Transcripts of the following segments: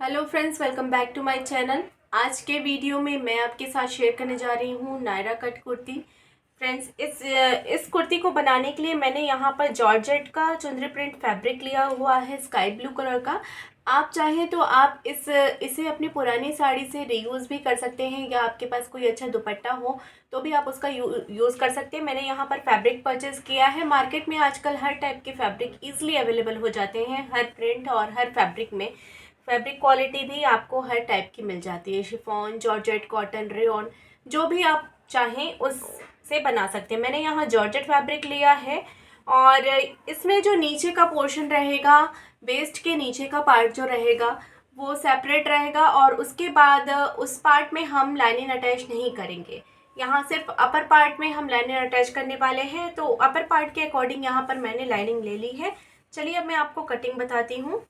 Hello friends, welcome back to my channel. आज के video में मैं आपके साथ शेयर करने जा रही हूँ नायरा कट कुर्ती। फ्रेंड्स, इस कुर्ती को बनाने के लिए मैंने यहाँ पर जॉर्जेट का चुंदरी प्रिंट फैब्रिक लिया हुआ है, स्काई ब्लू कलर का। आप चाहें तो आप इसे अपनी पुरानी साड़ी से रीयूज़ भी कर सकते हैं, या आपके पास कोई अच्छा दुपट्टा हो तो भी आप उसका यूज़ कर सकते हैं। मैंने यहाँ पर फैब्रिक परचेज़ किया है। मार्केट में आजकल हर टाइप के फैब्रिक ईजिली अवेलेबल हो जाते हैं, हर प्रिंट और हर फैब्रिक में। फैब्रिक क्वालिटी भी आपको हर टाइप की मिल जाती है, शिफॉन, जॉर्जेट, कॉटन, रेयॉन, जो भी आप चाहें उससे बना सकते हैं। मैंने यहाँ जॉर्जेट फैब्रिक लिया है और इसमें जो नीचे का पोर्शन रहेगा, वेस्ट के नीचे का पार्ट जो रहेगा वो सेपरेट रहेगा, और उसके बाद उस पार्ट में हम लाइनिंग अटैच नहीं करेंगे। यहाँ सिर्फ अपर पार्ट में हम लाइनिंग अटैच करने वाले हैं, तो अपर पार्ट के अकॉर्डिंग यहाँ पर मैंने लाइनिंग ले ली है। चलिए अब मैं आपको कटिंग बताती हूँ।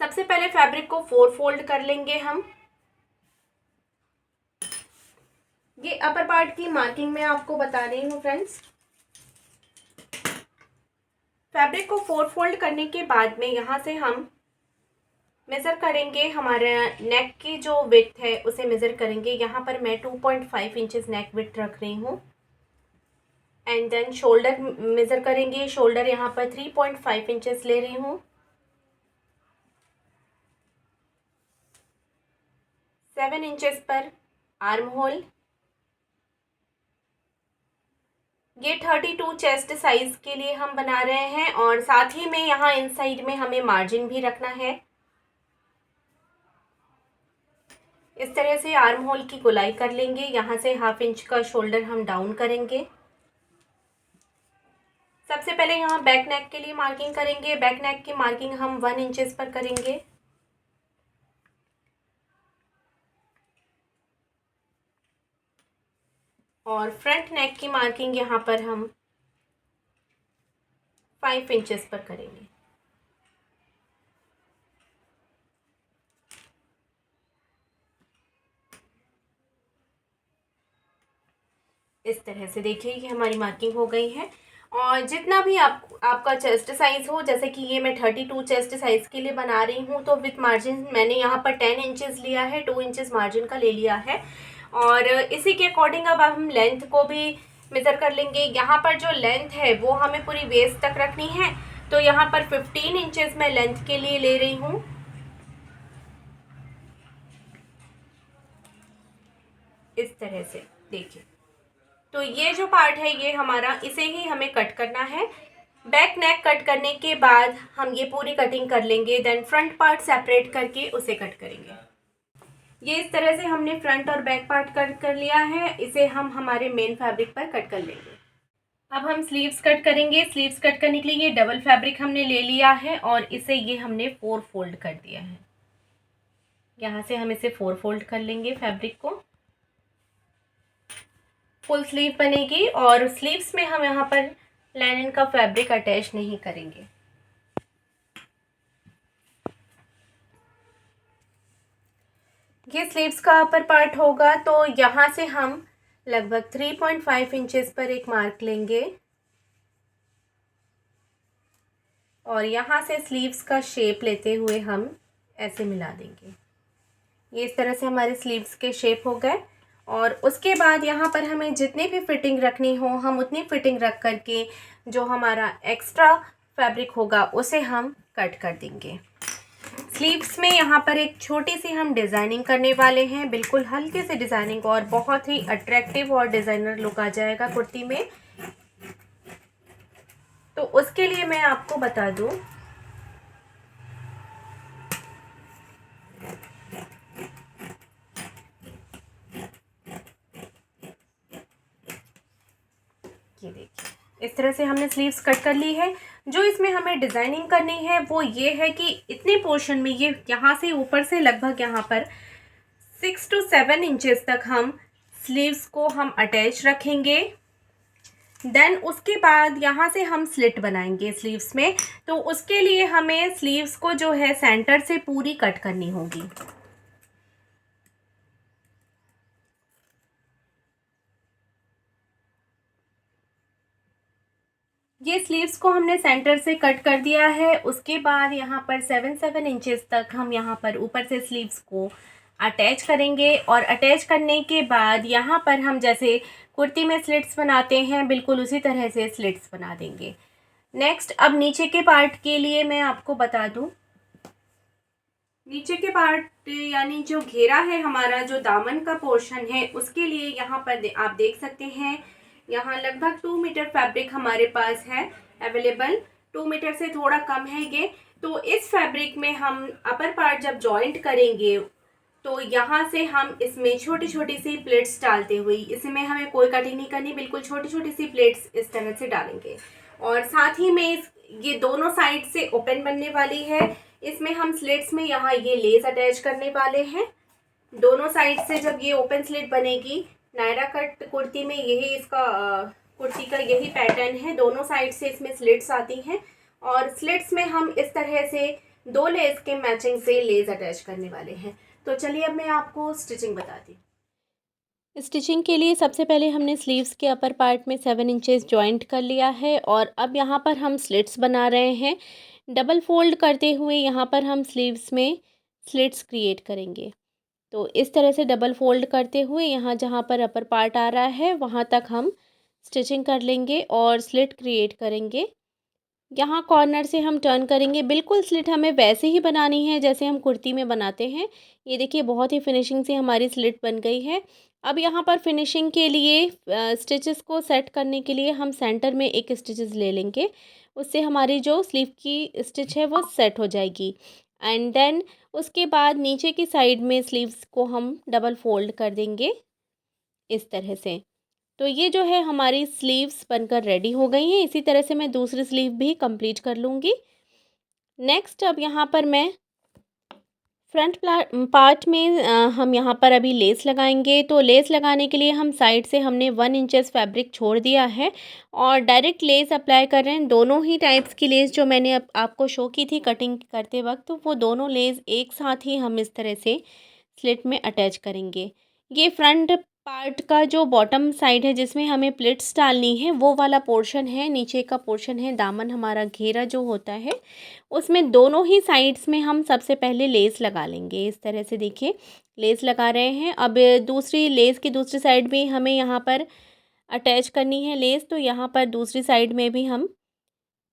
सबसे पहले फैब्रिक को 4 फोल्ड कर लेंगे हम। ये अपर पार्ट की मार्किंग मैं आपको बता रही हूँ फ्रेंड्स। फैब्रिक को 4 फोल्ड करने के बाद में यहाँ से हम मेज़र करेंगे, हमारे नेक की जो विड्थ है उसे मेज़र करेंगे। यहाँ पर मैं 2.5 इंचेस नेक विड्थ रख रही हूँ। एंड देन शोल्डर मेज़र करेंगे। शोल्डर यहाँ पर 3.5 इंचेस ले रही हूँ। 7 इंचेस पर आर्म होल। ये 32 चेस्ट साइज के लिए हम बना रहे हैं, और साथ ही में यहाँ इनसाइड में हमें मार्जिन भी रखना है। इस तरह से आर्म होल की गोलाई कर लेंगे। यहाँ से 1/2 इंच का शोल्डर हम डाउन करेंगे। सबसे पहले यहाँ बैक नेक के लिए मार्किंग करेंगे। बैक नेक की मार्किंग हम 1 इंचेस पर करेंगे। और फ्रंट नेक की मार्किंग यहाँ पर हम 5 इंचेस पर करेंगे। इस तरह से देखिए कि हमारी मार्किंग हो गई है। और जितना भी आपका चेस्ट साइज़ हो, जैसे कि ये मैं 32 चेस्ट साइज़ के लिए बना रही हूँ, तो विथ मार्जिन मैंने यहाँ पर 10 इंचेस लिया है, 2 इंचेस मार्जिन का ले लिया है। और इसी के अकॉर्डिंग अब हम लेंथ को भी मेज़र कर लेंगे। यहाँ पर जो लेंथ है वो हमें पूरी वेस्ट तक रखनी है, तो यहाँ पर 15 इंचेस मैं लेंथ के लिए ले रही हूँ। इस तरह से देखिए। तो ये जो पार्ट है ये हमारा, इसे ही हमें कट करना है। बैक नेक कट करने के बाद हम ये पूरी कटिंग कर लेंगे। देन फ्रंट पार्ट सेपरेट करके उसे कट करेंगे। ये इस तरह से हमने फ्रंट और बैक पार्ट कट कर लिया है। इसे हम हमारे मेन फैब्रिक पर कट कर लेंगे। अब हम स्लीव्स कट करेंगे। स्लीव्स कट करने के लिए ये डबल फैब्रिक हमने ले लिया है, और इसे ये हमने 4 फोल्ड कर दिया है। यहाँ से हम इसे 4 फोल्ड कर लेंगे फैब्रिक को। फुल स्लीव बनेगी, और स्लीव्स में हम यहाँ पर लाइनिंग का फैब्रिक अटैच नहीं करेंगे। ये स्लीव्स का अपर पार्ट होगा, तो यहाँ से हम लगभग 3.5 इंचेस पर एक मार्क लेंगे, और यहाँ से स्लीव्स का शेप लेते हुए हम ऐसे मिला देंगे। ये इस तरह से हमारे स्लीव्स के शेप हो गए। और उसके बाद यहाँ पर हमें जितनी भी फिटिंग रखनी हो हम उतनी फिटिंग रख करके जो हमारा एक्स्ट्रा फैब्रिक होगा उसे हम कट कर देंगे। स्लीव्स में यहाँ पर एक छोटी सी हम डिज़ाइनिंग करने वाले हैं, बिल्कुल हल्के से डिज़ाइनिंग, और बहुत ही अट्रैक्टिव और डिज़ाइनर लुक आ जाएगा कुर्ती में। तो उसके लिए मैं आपको बता दूँ, ये देखिए इस तरह से हमने स्लीव्स कट कर ली है। जो इसमें हमें डिज़ाइनिंग करनी है वो ये है कि इतने पोर्शन में, ये यहाँ से ऊपर से लगभग यहाँ पर 6 to 7 इंचेस तक हम स्लीव्स को हम अटैच रखेंगे। देन उसके बाद यहाँ से हम स्लिट बनाएंगे स्लीव्स में, तो उसके लिए हमें स्लीव्स को जो है सेंटर से पूरी कट करनी होगी। ये स्लीव्स को हमने सेंटर से कट कर दिया है। उसके बाद यहाँ पर 7 इंचेस तक हम यहाँ पर ऊपर से स्लीव्स को अटैच करेंगे और अटैच करने के बाद यहाँ पर हम जैसे कुर्ती में स्लिट्स बनाते हैं बिल्कुल उसी तरह से स्लिट्स बना देंगे। नेक्स्ट अब नीचे के पार्ट के लिए मैं आपको बता दूं, नीचे के पार्ट यानी जो घेरा है हमारा, जो दामन का पोर्शन है, उसके लिए यहाँ पर आप देख सकते हैं यहाँ लगभग 2 मीटर फैब्रिक हमारे पास है अवेलेबल। 2 मीटर से थोड़ा कम है ये। तो इस फैब्रिक में हम अपर पार्ट जब जॉइंट करेंगे तो यहाँ से हम इसमें छोटी छोटी सी प्लेट्स डालते हुए, इसमें हमें कोई कटिंग नहीं करनी, बिल्कुल छोटी छोटी सी प्लेट्स इस तरह से डालेंगे। और साथ ही में ये दोनों साइड से ओपन बनने वाली है। इसमें हम स्लिट्स में यहाँ ये लेस अटैच करने वाले हैं। दोनों साइड से जब ये ओपन स्लिट बनेगी, नायरा कट कुर्ती में यही इसका कुर्ती का यही पैटर्न है। दोनों साइड से इसमें स्लिट्स आती हैं और स्लिट्स में हम इस तरह से 2 लेस के मैचिंग से लेस अटैच करने वाले हैं। तो चलिए अब मैं आपको स्टिचिंग बताती हूँ। स्टिचिंग के लिए सबसे पहले हमने स्लीव्स के अपर पार्ट में 7 इंचेस जॉइंट कर लिया है और अब यहाँ पर हम स्लिट्स बना रहे हैं। डबल फोल्ड करते हुए यहाँ पर हम स्लीव्स में स्लिट्स क्रिएट करेंगे। तो इस तरह से डबल फोल्ड करते हुए यहाँ जहाँ पर अपर पार्ट आ रहा है वहाँ तक हम स्टिचिंग कर लेंगे और स्लिट क्रिएट करेंगे। यहाँ कॉर्नर से हम टर्न करेंगे। बिल्कुल स्लिट हमें वैसे ही बनानी है जैसे हम कुर्ती में बनाते हैं। ये देखिए बहुत ही फिनिशिंग से हमारी स्लिट बन गई है। अब यहाँ पर फिनिशिंग के लिए स्टिचेस को सेट करने के लिए हम सेंटर में एक स्टिचेस ले लेंगे। उससे हमारी जो स्लीव की स्टिच है वो सेट हो जाएगी। एंड देन उसके बाद नीचे की साइड में स्लीव्स को हम डबल फोल्ड कर देंगे इस तरह से। तो ये जो है हमारी स्लीव्स बनकर रेडी हो गई हैं। इसी तरह से मैं दूसरी स्लीव भी कंप्लीट कर लूँगी। नेक्स्ट अब यहाँ पर मैं फ्रंट पार्ट में हम यहाँ पर अभी लेस लगाएंगे। तो लेस लगाने के लिए हम साइड से हमने 1 इंचेस फैब्रिक छोड़ दिया है और डायरेक्ट लेस अप्लाई कर रहे हैं। दोनों ही टाइप्स की लेस जो मैंने आपको शो की थी कटिंग करते वक्त, तो वो दोनों लेस एक साथ ही हम इस तरह से स्लिट में अटैच करेंगे। ये फ्रंट पार्ट का जो बॉटम साइड है जिसमें हमें प्लिट्स डालनी है वो वाला पोर्शन है, नीचे का पोर्शन है दामन हमारा घेरा जो होता है, उसमें दोनों ही साइड्स में हम सबसे पहले लेस लगा लेंगे। इस तरह से देखिए लेस लगा रहे हैं। अब दूसरी लेस की दूसरी साइड भी हमें यहाँ पर अटैच करनी है लेस। तो यहाँ पर दूसरी साइड में भी हम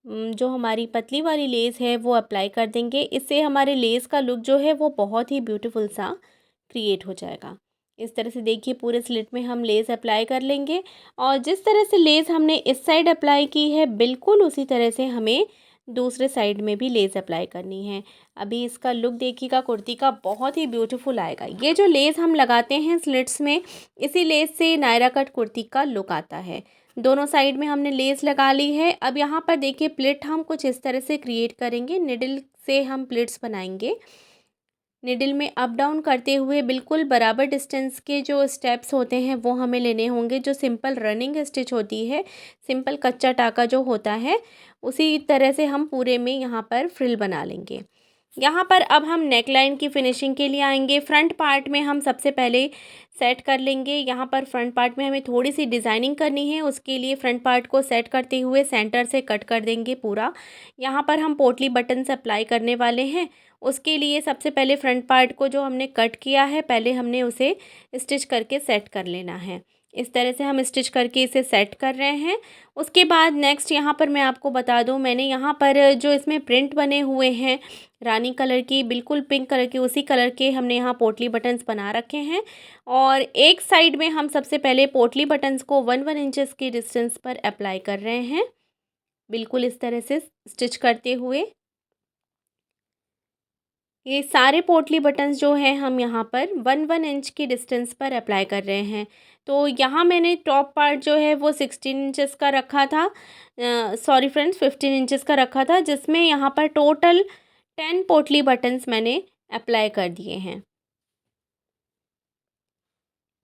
जो हमारी पतली वाली लेस है वो अप्लाई कर देंगे। इससे हमारे लेस का लुक जो है वो बहुत ही ब्यूटीफुल सा क्रिएट हो जाएगा। इस तरह से देखिए पूरे स्लिट में हम लेस अप्लाई कर लेंगे और जिस तरह से लेस हमने इस साइड अप्लाई की है बिल्कुल उसी तरह से हमें दूसरे साइड में भी लेस अप्लाई करनी है। अभी इसका लुक देखिएगा कुर्ती का बहुत ही ब्यूटीफुल आएगा। ये जो लेस हम लगाते हैं स्लिट्स में, इसी लेस से नायरा कट कुर्ती का लुक आता है। दोनों साइड में हमने लेस लगा ली है। अब यहाँ पर देखिए प्लिट हम कुछ इस तरह से क्रिएट करेंगे। निडल से हम प्लिट्स बनाएंगे। निडल में अप डाउन करते हुए बिल्कुल बराबर डिस्टेंस के जो स्टेप्स होते हैं वो हमें लेने होंगे। जो सिंपल रनिंग स्टिच होती है, सिंपल कच्चा टाका जो होता है, उसी तरह से हम पूरे में यहाँ पर फ्रिल बना लेंगे। यहाँ पर अब हम नेक लाइन की फिनिशिंग के लिए आएंगे। फ्रंट पार्ट में हम सबसे पहले सेट कर लेंगे। यहाँ पर फ्रंट पार्ट में हमें थोड़ी सी डिज़ाइनिंग करनी है, उसके लिए फ्रंट पार्ट को सेट करते हुए सेंटर से कट कर देंगे पूरा। यहाँ पर हम पोटली बटन्स अप्लाई करने वाले हैं। उसके लिए सबसे पहले फ्रंट पार्ट को जो हमने कट किया है पहले हमने उसे स्टिच करके सेट कर लेना है। इस तरह से हम स्टिच करके इसे सेट कर रहे हैं। उसके बाद नेक्स्ट यहाँ पर मैं आपको बता दूँ, मैंने यहाँ पर जो इसमें प्रिंट बने हुए हैं रानी कलर की, बिल्कुल पिंक कलर की, उसी कलर के हमने यहाँ पोटली बटन्स बना रखे हैं। और एक साइड में हम सबसे पहले पोटली बटन्स को 1 इंचेस की डिस्टेंस पर अप्लाई कर रहे हैं, बिल्कुल इस तरह से स्टिच करते हुए। ये सारे पोटली बटन्स जो हैं हम यहाँ पर 1 इंच की डिस्टेंस पर अप्लाई कर रहे हैं। तो यहाँ मैंने टॉप पार्ट जो है वो 16 इंचेस का रखा था, सॉरी फ्रेंड्स 15 इंचेस का रखा था, जिसमें यहाँ पर टोटल 10 पोटली बटन्स मैंने अप्लाई कर दिए हैं।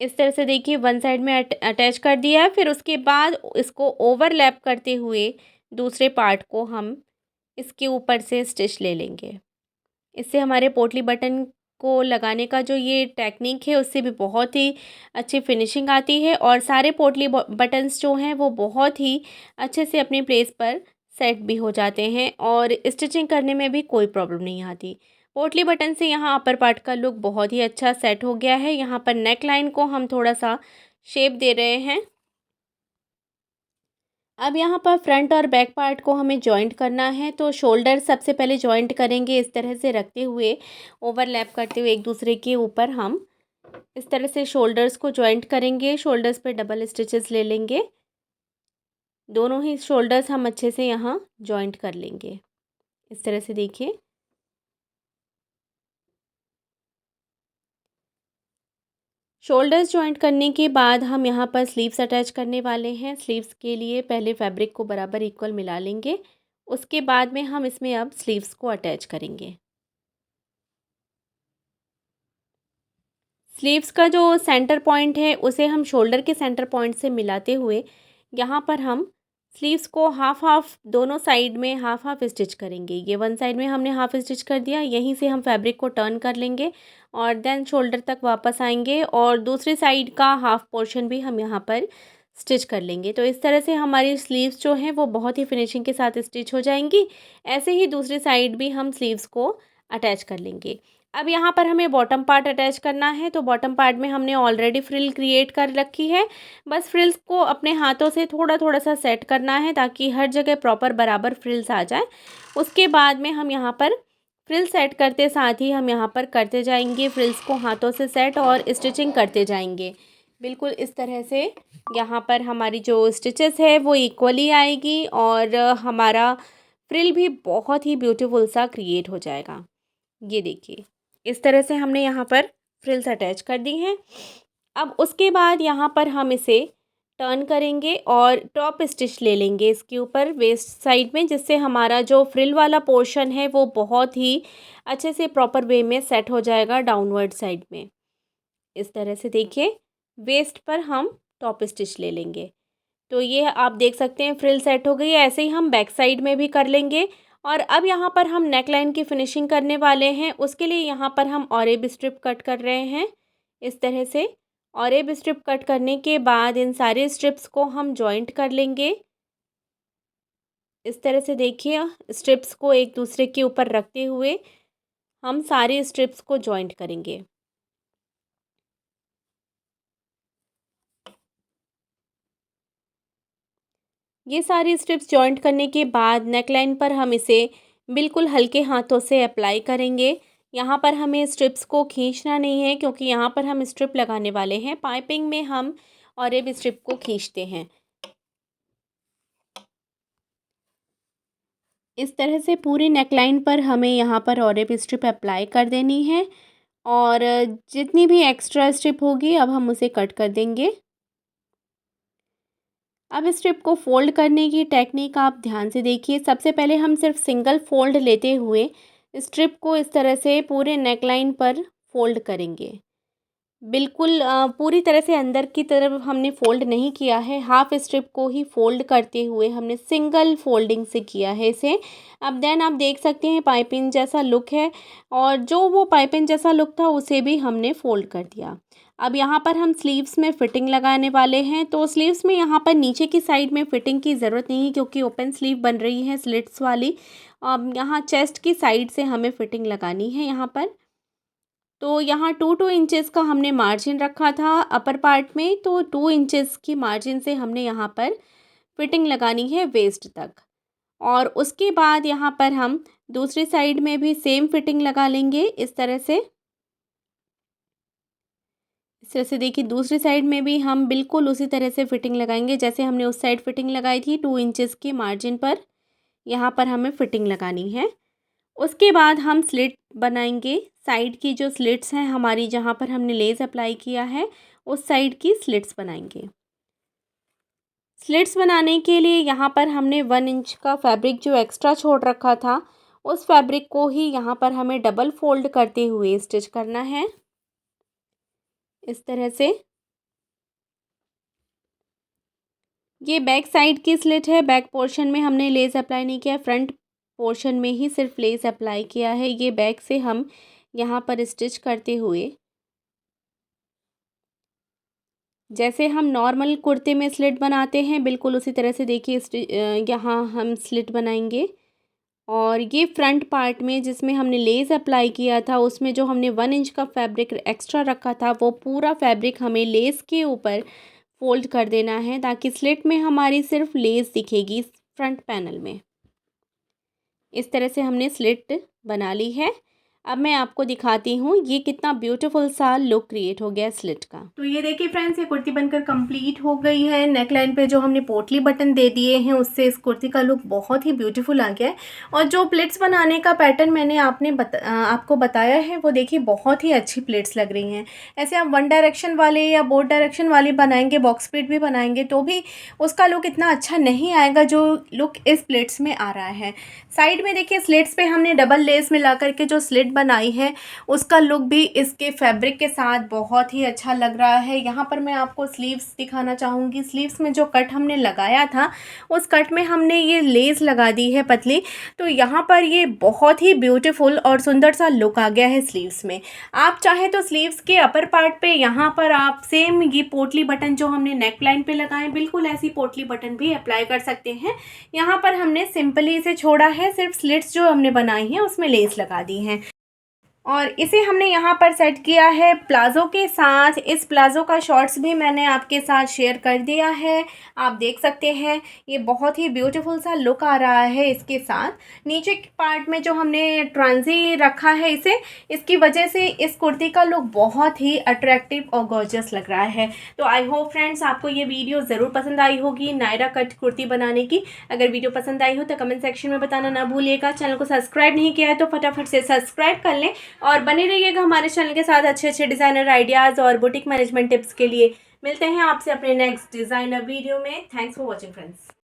इस तरह से देखिए वन साइड में अटैच कर दिया है। फिर उसके बाद इसको ओवरलैप करते हुए दूसरे पार्ट को हम इसके ऊपर से स्टिच ले लेंगे। इससे हमारे पोटली बटन को लगाने का जो ये टेक्निक है उससे भी बहुत ही अच्छी फिनिशिंग आती है और सारे पोटली बटन्स जो हैं वो बहुत ही अच्छे से अपनी प्लेस पर सेट भी हो जाते हैं और स्टिचिंग करने में भी कोई प्रॉब्लम नहीं आती। पोटली बटन से यहाँ अपर पार्ट का लुक बहुत ही अच्छा सेट हो गया है। यहाँ पर नेक लाइन को हम थोड़ा सा शेप दे रहे हैं। अब यहाँ पर फ्रंट और बैक पार्ट को हमें जॉइंट करना है, तो शोल्डर सबसे पहले जॉइंट करेंगे इस तरह से रखते हुए, ओवरलैप करते हुए एक दूसरे के ऊपर हम इस तरह से शोल्डर्स को जॉइंट करेंगे। शोल्डर्स पे डबल स्टिचेस ले लेंगे। दोनों ही शोल्डर्स हम अच्छे से यहाँ जॉइंट कर लेंगे इस तरह से। देखिए शोल्डर्स जॉइंट करने के बाद हम यहाँ पर स्लीव्स अटैच करने वाले हैं। स्लीव्स के लिए पहले फैब्रिक को बराबर इक्वल मिला लेंगे, उसके बाद में हम इसमें अब स्लीव्स को अटैच करेंगे। स्लीव्स का जो सेंटर पॉइंट है उसे हम शोल्डर के सेंटर पॉइंट से मिलाते हुए यहाँ पर हम स्लीव्स को हाफ हाफ दोनों साइड में हाफ हाफ स्टिच करेंगे। ये वन साइड में हमने हाफ स्टिच कर दिया, यहीं से हम फैब्रिक को टर्न कर लेंगे और देन शोल्डर तक वापस आएंगे और दूसरी साइड का हाफ पोर्शन भी हम यहाँ पर स्टिच कर लेंगे। तो इस तरह से हमारी स्लीव्स जो हैं वो बहुत ही फिनिशिंग के साथ स्टिच हो जाएंगी। ऐसे ही दूसरी साइड भी हम स्लीव्स को अटैच कर लेंगे। अब यहाँ पर हमें बॉटम पार्ट अटैच करना है, तो बॉटम पार्ट में हमने ऑलरेडी फ्रिल क्रिएट कर रखी है। बस फ्रिल्स को अपने हाथों से थोड़ा थोड़ा सा सेट करना है ताकि हर जगह प्रॉपर बराबर फ्रिल्स आ जाए। उसके बाद में हम यहाँ पर फ्रिल सेट करते साथ ही हम यहाँ पर करते जाएंगे फ्रिल्स को हाथों से सेट और स्टिचिंग करते जाएंगे। बिल्कुल इस तरह से यहाँ पर हमारी जो स्टिचेस है वो इक्वली आएगी और हमारा फ्रिल भी बहुत ही ब्यूटीफुल सा क्रिएट हो जाएगा। ये देखिए इस तरह से हमने यहाँ पर फ्रिल्स अटैच कर दी हैं। अब उसके बाद यहाँ पर हम इसे टर्न करेंगे और टॉप स्टिच ले लेंगे इसके ऊपर वेस्ट साइड में, जिससे हमारा जो फ्रिल वाला पोर्शन है वो बहुत ही अच्छे से प्रॉपर वे में सेट हो जाएगा डाउनवर्ड साइड में। इस तरह से देखिए वेस्ट पर हम टॉप स्टिच ले लेंगे। तो ये आप देख सकते हैं फ्रिल सेट हो गई है। ऐसे ही हम बैक साइड में भी कर लेंगे। और अब यहाँ पर हम नेक लाइन की फिनिशिंग करने वाले हैं। उसके लिए यहाँ पर हम ऑरेब स्ट्रिप कट कर रहे हैं इस तरह से। ऑरेब स्ट्रिप कट करने के बाद इन सारे स्ट्रिप्स को हम जॉइंट कर लेंगे इस तरह से। देखिए स्ट्रिप्स को एक दूसरे के ऊपर रखते हुए हम सारे स्ट्रिप्स को जॉइंट करेंगे। ये सारी स्ट्रिप्स जॉइंट करने के बाद नेकलाइन पर हम इसे बिल्कुल हल्के हाथों से अप्लाई करेंगे। यहाँ पर हमें स्ट्रिप्स को खींचना नहीं है क्योंकि यहाँ पर हम स्ट्रिप लगाने वाले हैं। पाइपिंग में हम ऑरेब स्ट्रिप को खींचते हैं। इस तरह से पूरी नेकलाइन पर हमें यहाँ पर ऑरेब स्ट्रिप अप्लाई कर देनी है और जितनी भी एक्स्ट्रा स्ट्रिप होगी अब हम उसे कट कर देंगे। अब स्ट्रिप को फोल्ड करने की टेक्निक आप ध्यान से देखिए। सबसे पहले हम सिर्फ सिंगल फोल्ड लेते हुए स्ट्रिप को इस तरह से पूरे नेकलाइन पर फोल्ड करेंगे। बिल्कुल पूरी तरह से अंदर की तरफ हमने फ़ोल्ड नहीं किया है। हाफ स्ट्रिप को ही फ़ोल्ड करते हुए हमने सिंगल फोल्डिंग से किया है इसे। अब देन आप देख सकते हैं पाइपिंग जैसा लुक है और जो वो पाइपिंग जैसा लुक था उसे भी हमने फ़ोल्ड कर दिया। अब यहाँ पर हम स्लीव्स में फ़िटिंग लगाने वाले हैं। तो स्लीव्स में यहाँ पर नीचे की साइड में फ़िटिंग की ज़रूरत नहीं है क्योंकि ओपन स्लीव बन रही है स्लिट्स वाली। अब यहाँ चेस्ट की साइड से हमें फ़िटिंग लगानी है यहाँ पर। तो यहाँ 2 इंचेस का हमने मार्जिन रखा था अपर पार्ट में, तो 2 इंचेस की मार्जिन से हमने यहाँ पर फिटिंग लगानी है वेस्ट तक। और उसके बाद यहाँ पर हम दूसरी साइड में भी सेम फिटिंग लगा लेंगे इस तरह से। इस तरह से देखिए दूसरी साइड में भी हम बिल्कुल उसी तरह से फिटिंग लगाएंगे जैसे हमने उस साइड फिटिंग लगाई थी। 2 इंचेस की मार्जिन पर यहाँ पर हमें फिटिंग लगानी है। उसके बाद हम स्लिट बनाएंगे। साइड की जो स्लिट्स हैं हमारी, जहाँ पर हमने लेस अप्लाई किया है उस साइड की स्लिट्स बनाएंगे। स्लिट्स बनाने के लिए यहाँ पर हमने 1 इंच का फैब्रिक जो एक्स्ट्रा छोड़ रखा था उस फैब्रिक को ही यहाँ पर हमें डबल फोल्ड करते हुए स्टिच करना है इस तरह से। ये बैक साइड की स्लिट है। बैक पोर्शन में हमने लेस अप्लाई नहीं किया, फ्रंट पोर्शन में ही सिर्फ लेस अप्लाई किया है। ये बैक से हम यहाँ पर स्टिच करते हुए जैसे हम नॉर्मल कुर्ते में स्लिट बनाते हैं बिल्कुल उसी तरह से देखिए यहाँ हम स्लिट बनाएंगे। और ये फ्रंट पार्ट में जिसमें हमने लेस अप्लाई किया था उसमें जो हमने 1 इंच का फैब्रिक एक्स्ट्रा रखा था वो पूरा फैब्रिक हमें लेस के ऊपर फोल्ड कर देना है ताकि स्लिट में हमारी सिर्फ लेस दिखेगी फ्रंट पैनल में। इस तरह से हमने स्लिट बना ली है। अब मैं आपको दिखाती हूँ ये कितना ब्यूटीफुल सा लुक क्रिएट हो गया स्लिट का। तो ये देखिए फ्रेंड्स, ये कुर्ती बनकर कंप्लीट हो गई है। नेक लाइन पे जो हमने पोटली बटन दे दिए हैं उससे इस कुर्ती का लुक बहुत ही ब्यूटीफुल आ गया है। और जो प्लेट्स बनाने का पैटर्न मैंने आपको बताया है वो देखिए बहुत ही अच्छी प्लेट्स लग रही हैं। ऐसे हम 1 डायरेक्शन वाले या बोथ डायरेक्शन वाले बनाएंगे, बॉक्स प्लेट भी बनाएंगे तो भी उसका लुक इतना अच्छा नहीं आएगा जो लुक इस प्लेट्स में आ रहा है। साइड में देखिए स्लिट्स पे हमने डबल लेस मिला करके जो स्लिट बनाई है उसका लुक भी इसके फैब्रिक के साथ बहुत ही अच्छा लग रहा है। यहाँ पर मैं आपको स्लीव्स दिखाना चाहूँगी। स्लीव्स में जो कट हमने लगाया था उस कट में हमने ये लेस लगा दी है पतली, तो यहाँ पर ये बहुत ही ब्यूटीफुल और सुंदर सा लुक आ गया है स्लीव्स में। आप चाहे तो स्लीव्स के अपर पार्ट पे यहाँ पर आप सेम ये पोटली बटन जो हमने नेक लाइन पे लगाए बिल्कुल ऐसी पोटली बटन भी अप्लाई कर सकते हैं। यहाँ पर हमने सिंपली इसे छोड़ा है, सिर्फ स्लिट्स जो हमने बनाई हैं उसमें लेस लगा दी हैं और इसे हमने यहाँ पर सेट किया है प्लाज़ो के साथ। इस प्लाज़ो का शॉर्ट्स भी मैंने आपके साथ शेयर कर दिया है, आप देख सकते हैं। ये बहुत ही ब्यूटीफुल सा लुक आ रहा है इसके साथ। नीचे के पार्ट में जो हमने ट्रांजी रखा है इसे, इसकी वजह से इस कुर्ती का लुक बहुत ही अट्रैक्टिव और गॉर्जियस लग रहा है। तो आई होप फ्रेंड्स आपको ये वीडियो ज़रूर पसंद आई होगी नायरा कट कुर्ती बनाने की। अगर वीडियो पसंद आई हो तो कमेंट सेक्शन में बताना ना भूलिएगा। चैनल को सब्सक्राइब नहीं किया है तो फटाफट से सब्सक्राइब कर लें और बने रहिएगा हमारे चैनल के साथ अच्छे अच्छे डिज़ाइनर आइडियाज़ और बुटीक मैनेजमेंट टिप्स के लिए। मिलते हैं आपसे अपने नेक्स्ट डिज़ाइनर वीडियो में। Thanks for watching friends.